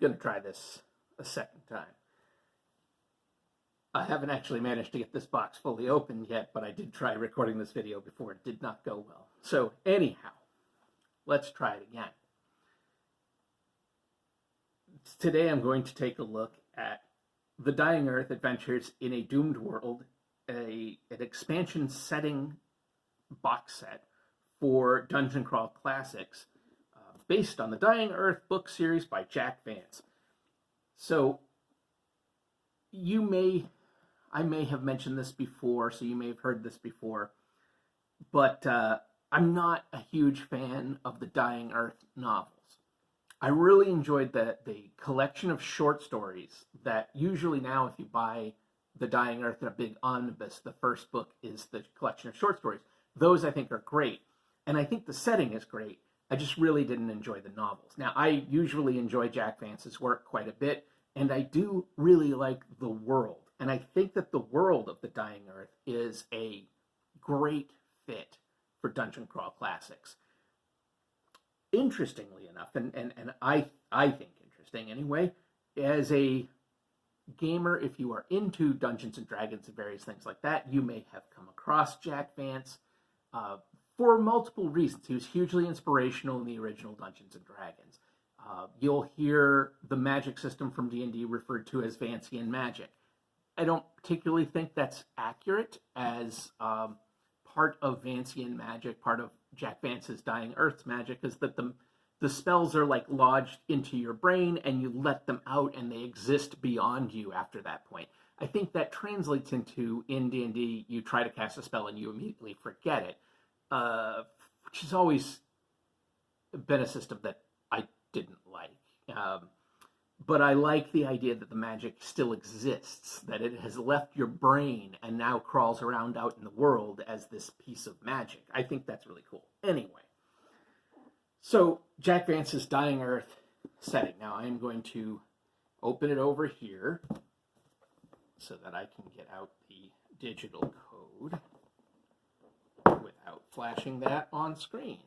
going to try this a second time. I haven't actually managed to get this box fully opened yet, but I did try recording this video before. It did not go well. So anyhow, let's try it again. Today I'm going to take a look at The Dying Earth Adventures in a Doomed World, an expansion setting box set for Dungeon Crawl Classics, based on the Dying Earth book series by Jack Vance. So I may have mentioned this before, so you may have heard this before, but I'm not a huge fan of the Dying Earth novels. I really enjoyed the collection of short stories that usually now, if you buy The Dying Earth in a big omnibus, the first book is the collection of short stories. Those I think are great, and I think the setting is great. I just really didn't enjoy the novels. Now, I usually enjoy Jack Vance's work quite a bit, and I do really like the world. And I think that the world of The Dying Earth is a great fit for Dungeon Crawl Classics. Interestingly enough, and I think interesting anyway, as a gamer, if you are into Dungeons and Dragons and various things like that, you may have come across Jack Vance for multiple reasons. He was hugely inspirational in the original Dungeons and Dragons. You'll hear the magic system from D&D referred to as Vancian magic. I don't particularly think that's accurate as part of Vancian magic, part of Jack Vance's Dying Earth's magic, is that the spells are like lodged into your brain and you let them out and they exist beyond you after that point. I think that translates into, in D&D, you try to cast a spell and you immediately forget it, which has always been a system that I didn't like. But I like the idea that the magic still exists, that it has left your brain and now crawls around out in the world as this piece of magic. I think that's really cool. Anyway, so Jack Vance's Dying Earth setting. Now I am going to open it over here so that I can get out the digital code without flashing that on screen.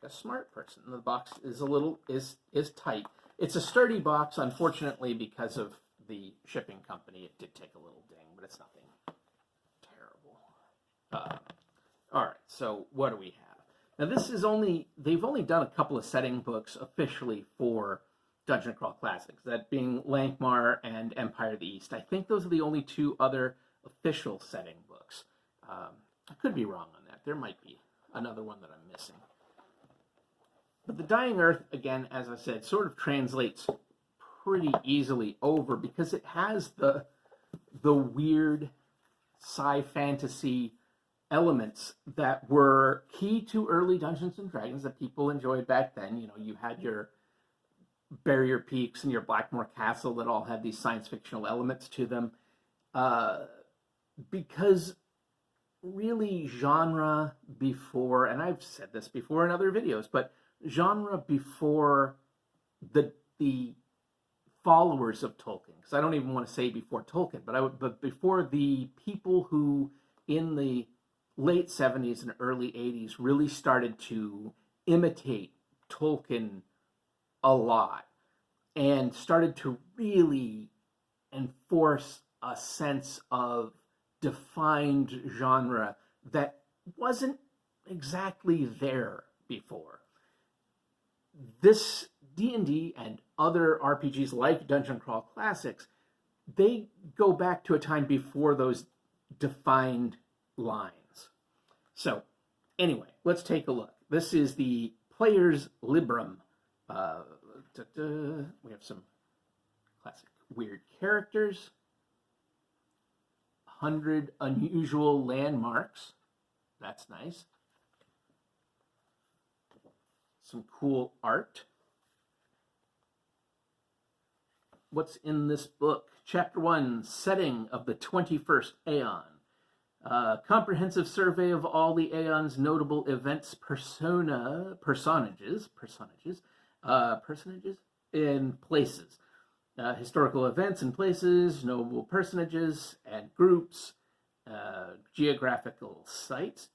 A smart person. The box is is tight. It's a sturdy box, unfortunately, because of the shipping company. It did take a little ding, but it's nothing terrible. All right, so what do we have? Now they've only done a couple of setting books officially for Dungeon Crawl Classics, that being Lankmar and Empire of the East. I think those are the only two other official setting books. I could be wrong on that. There might be another one that I'm missing. But The Dying Earth, again, as I said, sort of translates pretty easily over because it has the weird sci-fantasy elements that were key to early Dungeons and Dragons that people enjoyed back then. You know, you had your Barrier Peaks and your Blackmoor Castle that all had these science fictional elements to them. Because really genre before, and I've said this before in other videos, but genre before the followers of Tolkien, because I don't even want to say before Tolkien, but before the people who in the late 70s and early 80s really started to imitate Tolkien a lot and started to really enforce a sense of defined genre that wasn't exactly there before. This D&D and other RPGs like Dungeon Crawl Classics, they go back to a time before those defined lines. So, anyway, let's take a look. This is the Player's Librum. We have some classic weird characters. 100 unusual landmarks. That's nice. Some cool art. What's in this book? Chapter 1, Setting of the 21st Aeon. Comprehensive survey of all the Aeon's notable events, personages, and places. Historical events and places, notable personages and groups, geographical sites,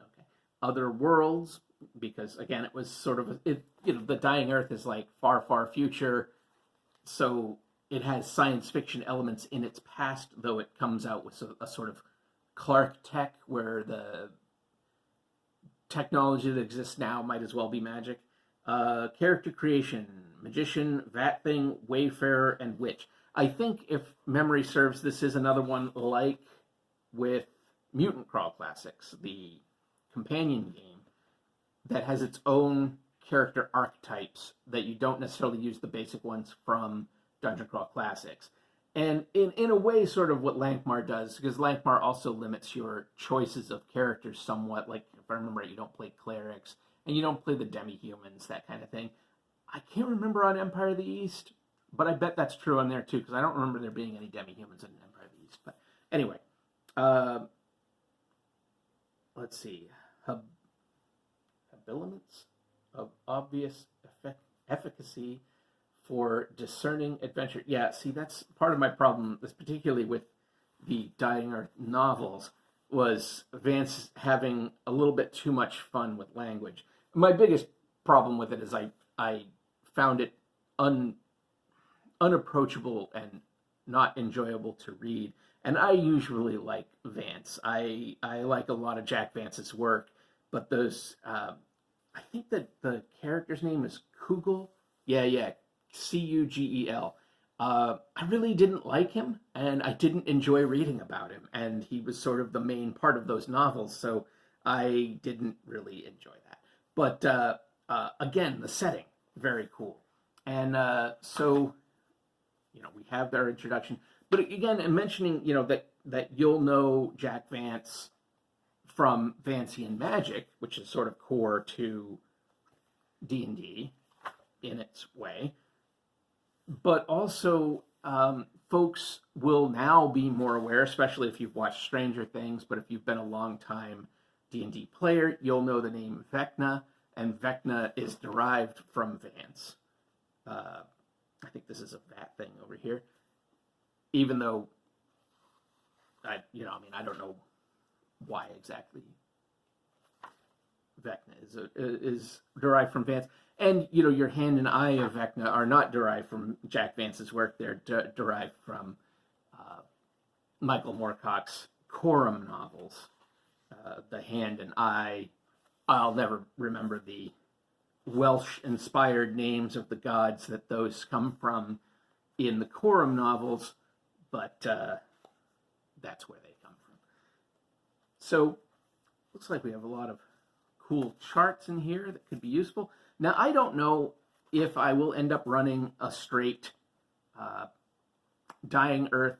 okay, other worlds, because again, it was sort of the Dying Earth is like far, far future, so it has science fiction elements in its past, though it comes out with a sort of Clark tech where the technology that exists now might as well be magic. Character creation: magician, vat thing, wayfarer, and witch. I think, if memory serves, this is another one like with Mutant Crawl Classics, the companion game, that has its own character archetypes that you don't necessarily use the basic ones from Dungeon Crawl Classics. And in a way, sort of what Lankmar does, because Lankmar also limits your choices of characters somewhat. Like, if I remember right, you don't play clerics, and you don't play the demi-humans, that kind of thing. I can't remember on Empire of the East, but I bet that's true on there too, because I don't remember there being any demi-humans in Empire of the East. But anyway, let's see. Habiliments of obvious efficacy for discerning adventure. Yeah, see, that's part of my problem, particularly with the Dying Earth novels, was Vance having a little bit too much fun with language. My biggest problem with it is I found it unapproachable and not enjoyable to read. And I usually like Vance. I like a lot of Jack Vance's work, but those, I think that the character's name is Kugel. Yeah, Cugel. I really didn't like him, and I didn't enjoy reading about him, and he was sort of the main part of those novels, so I didn't really enjoy that. But again, the setting, very cool. And so, we have their introduction. But again, in mentioning, that you'll know Jack Vance from Vancian Magic, which is sort of core to D&D in its way. But also, folks will now be more aware, especially if you've watched Stranger Things, but if you've been a long time D&D player, you'll know the name Vecna, and Vecna is derived from Vance. I think this is a vat thing over here. Even though, I don't know why exactly Vecna is derived from Vance. And, your Hand and Eye of Vecna are not derived from Jack Vance's work. They're derived from Michael Moorcock's Corum novels. The Hand and Eye, I'll never remember the Welsh-inspired names of the gods that those come from in the Corum novels, but that's where they come from. So, looks like we have a lot of cool charts in here that could be useful. Now, I don't know if I will end up running a straight Dying Earth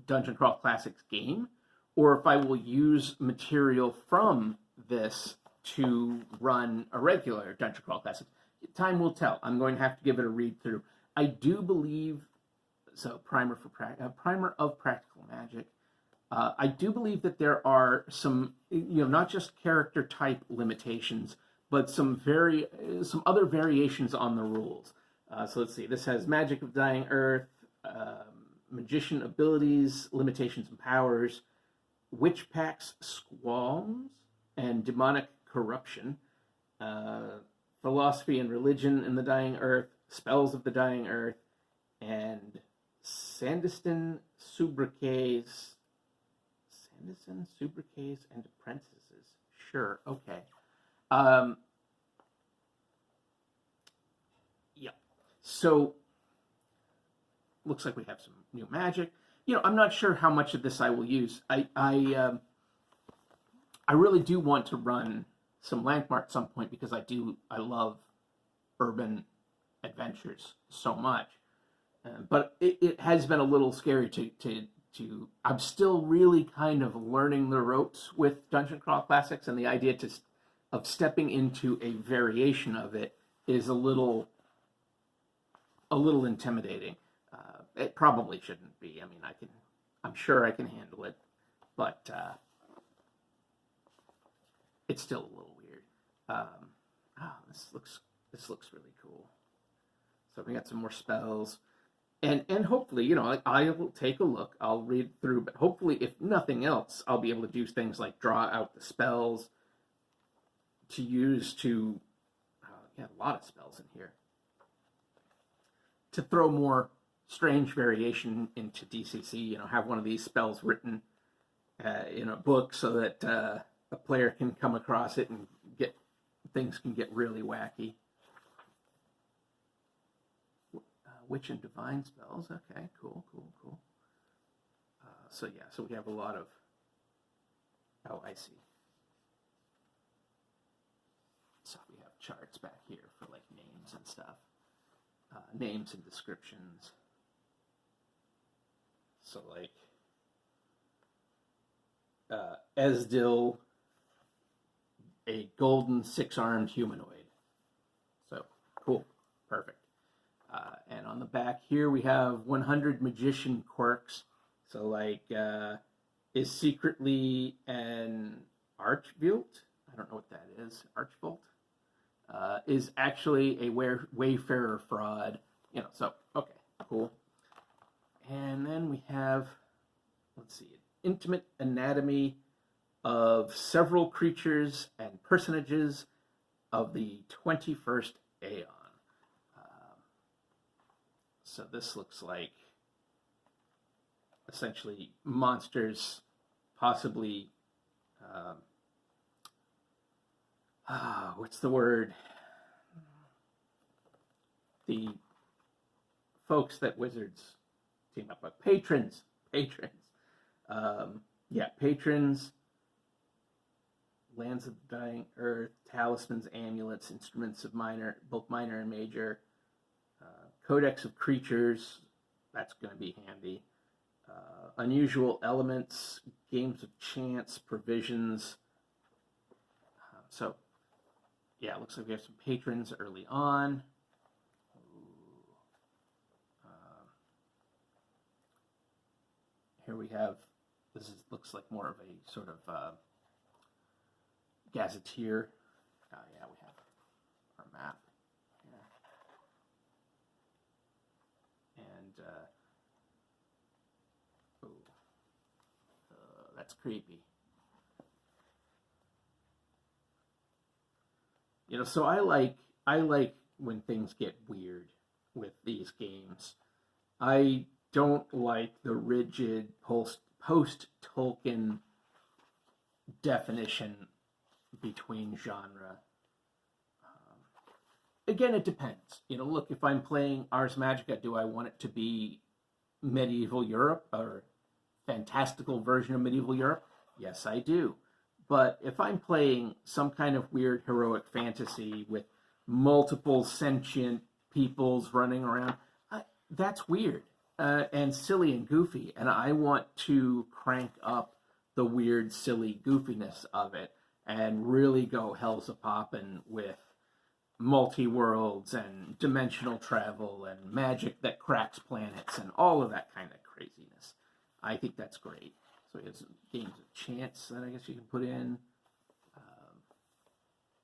Dungeon Crawl Classics game, or if I will use material from this to run a regular Dungeon Crawl Classics. Time will tell. I'm going to have to give it a read through. I do believe, Primer of Practical Magic. I do believe that there are some, not just character type limitations, but some other variations on the rules. So let's see. This has Magic of Dying Earth, Magician abilities, limitations and powers, Witch Packs, Squalms, and Demonic Corruption, Philosophy and Religion in the Dying Earth, Spells of the Dying Earth, and Sandinistan Sobriquets and Apprentices. Sure, okay. Yeah. So, looks like we have some new magic. I'm not sure how much of this I will use. I really do want to run some Lankmar at some point because I love urban adventures so much. But it has been a little scary to I'm still really kind of learning the ropes with Dungeon Crawl Classics, and the idea of stepping into a variation of it is a little intimidating. It probably shouldn't be. I mean, I'm sure I can handle it, but it's still a little weird. This looks really cool. So we got some more spells. And hopefully, I will take a look, I'll read through, but hopefully, if nothing else, I'll be able to do things like draw out the spells, to use to, yeah, a lot of spells in here, to throw more strange variation into DCC. Have one of these spells written in a book so that a player can come across it and things can get really wacky. Witch and divine spells. Okay, cool. So we have a lot of. Oh, I see. So we have charts back here for like names and stuff, names and descriptions. So like Esdil, a golden 6-armed humanoid. So cool, perfect. And on the back here we have 100 magician quirks. So like is secretly an archvilt. I don't know what that is. Archvilt is actually a wayfarer fraud. So okay, cool. And then we have, let's see, an intimate anatomy of several creatures and personages of the 21st Aeon. So this looks like essentially monsters, possibly, what's the word? The folks that wizards team up with. Patrons. Patrons. Lands of the Dying Earth, talismans, amulets, instruments of both minor and major. Codex of creatures, that's going to be handy. Unusual elements, games of chance, provisions. It looks like we have some patrons early on. Here we have, looks like more of a sort of gazetteer. We have our map here. And, that's creepy. So I like when things get weird with these games. I don't like the rigid post-Tolkien definition between genre. Again, it depends. Look, if I'm playing Ars Magica, do I want it to be medieval Europe or fantastical version of medieval Europe? Yes, I do. But if I'm playing some kind of weird heroic fantasy with multiple sentient peoples running around, that's weird and silly and goofy. And I want to crank up the weird, silly goofiness of it and really go hell's a-poppin' with multi-worlds and dimensional travel and magic that cracks planets and all of that kind of craziness. I think that's great. So we have some games of chance that I guess you can put in.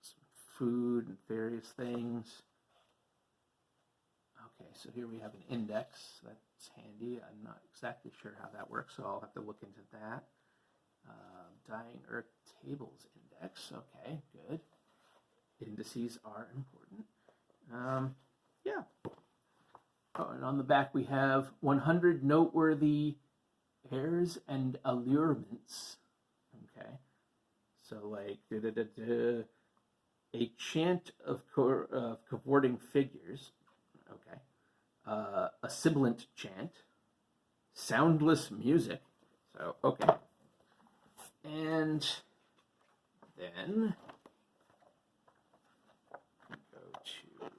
Some food and various things. Okay, so here we have an index. That's handy. I'm not exactly sure how that works, so I'll have to look into that. Dying Earth Tables Index. Okay, good. Indices are important. Oh, and on the back we have 100 noteworthy airs and allurements. Okay. So like a chant of cavorting figures. Okay. A sibilant chant. Soundless music. So, okay. And then go to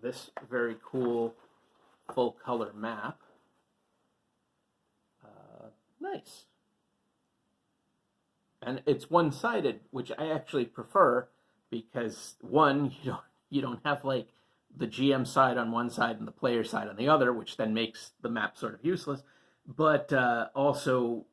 this very cool full color map. Nice. And it's one-sided, which I actually prefer because one, you don't have like the GM side on one side and the player side on the other, which then makes the map sort of useless. But also,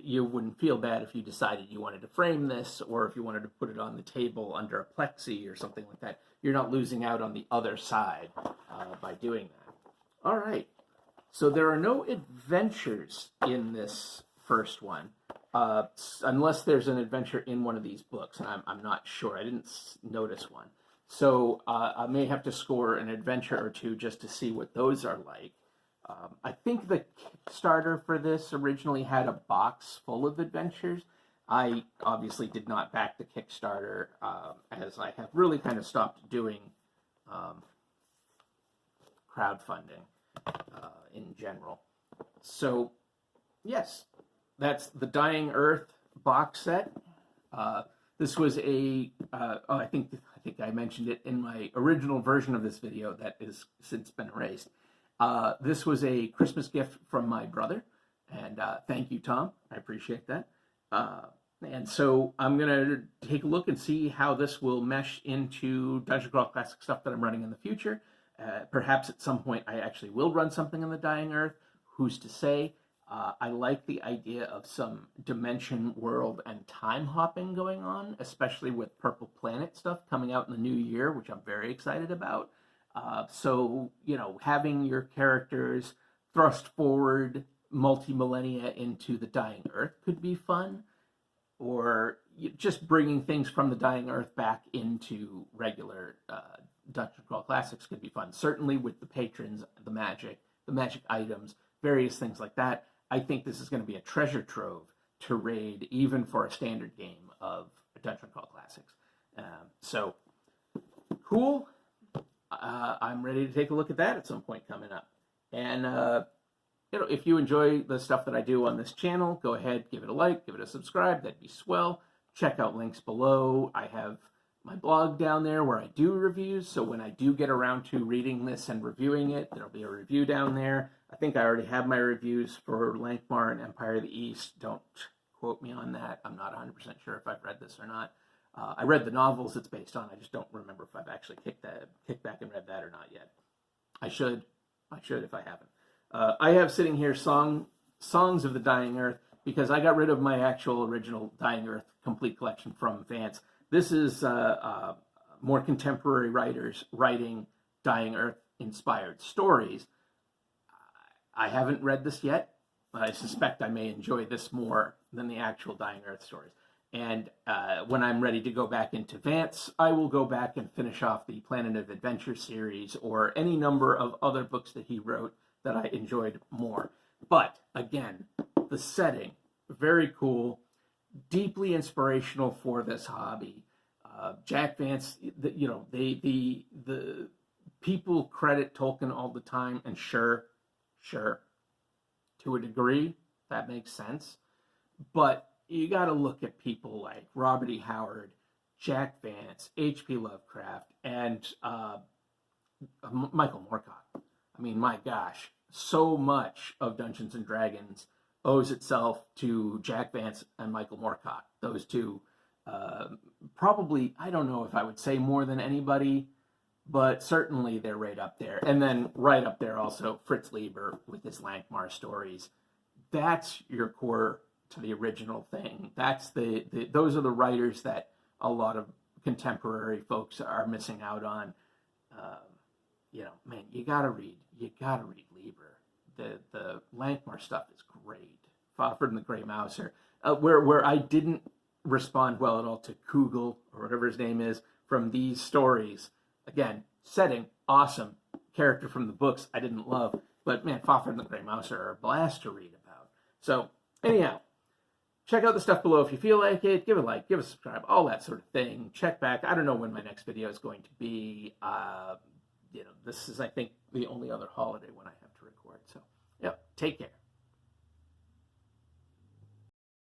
you wouldn't feel bad if you decided you wanted to frame this or if you wanted to put it on the table under a plexi or something like that. You're not losing out on the other side by doing that. All right. So there are no adventures in this first one. unless there's an adventure in one of these books, and I'm not sure. I didn't notice one. So I may have to score an adventure or two just to see what those are like. I think the Kickstarter for this originally had a box full of adventures. I obviously did not back the Kickstarter, as I have really kind of stopped doing crowdfunding in general. So, yes, that's the Dying Earth box set. This was I think I mentioned it in my original version of this video that has since been erased. This was a Christmas gift from my brother, and thank you, Tom. I appreciate that. And so I'm going to take a look and see how this will mesh into Dungeon Crawl Classic stuff that I'm running in the future. Perhaps at some point I actually will run something in the Dying Earth. Who's to say? I like the idea of some dimension, world, and time hopping going on, especially with Purple Planet stuff coming out in the new year, which I'm very excited about. So, having your characters thrust forward multi-millennia into the Dying Earth could be fun, or just bringing things from the Dying Earth back into regular Dungeon Crawl Classics could be fun. Certainly with the patrons, the magic items, various things like that. I think this is going to be a treasure trove to raid, even for a standard game of Dungeon Crawl Classics. So, cool. I'm ready to take a look at that at some point coming up. And, if you enjoy the stuff that I do on this channel, go ahead, give it a like, give it a subscribe. That'd be swell. Check out links below. I have my blog down there where I do reviews. So when I do get around to reading this and reviewing it, there'll be a review down there. I think I already have my reviews for Lankmar and Empire of the East. Don't quote me on that. I'm not 100% sure if I've read this or not. I read the novels it's based on. I just don't remember if I've actually kicked back and read that or not yet. I should if I haven't. I have sitting here Songs of the Dying Earth because I got rid of my actual original Dying Earth complete collection from Vance. This is more contemporary writers writing Dying Earth inspired stories. I haven't read this yet, but I suspect I may enjoy this more than the actual Dying Earth stories. And when I'm ready to go back into Vance, I will go back and finish off the Planet of Adventure series or any number of other books that he wrote that I enjoyed more. But again, the setting, very cool, deeply inspirational for this hobby. Jack Vance, the people credit Tolkien all the time, and sure, to a degree, that makes sense. But you got to look at people like Robert E. Howard, Jack Vance, H.P. Lovecraft, and Michael Moorcock. I mean, my gosh, so much of Dungeons and Dragons owes itself to Jack Vance and Michael Moorcock. Those two, probably, I don't know if I would say more than anybody, but certainly they're right up there. And then right up there also, Fritz Leiber with his Lankmar stories. That's your core to the original thing. That's those are the writers that a lot of contemporary folks are missing out on. Man, you gotta read Lieber. The Lankmar stuff is great. Fafhrd and the Grey Mouser, where I didn't respond well at all to Kugel or whatever his name is from these stories. Again, setting awesome, character from the books I didn't love, but man, Fafhrd and the Grey Mouser are a blast to read about. So anyhow, check out the stuff below if you feel like it. Give a like, give a subscribe, all that sort of thing. Check back. I don't know when my next video is going to be. This is, I think, the only other holiday when I have to record. So, yeah, take care.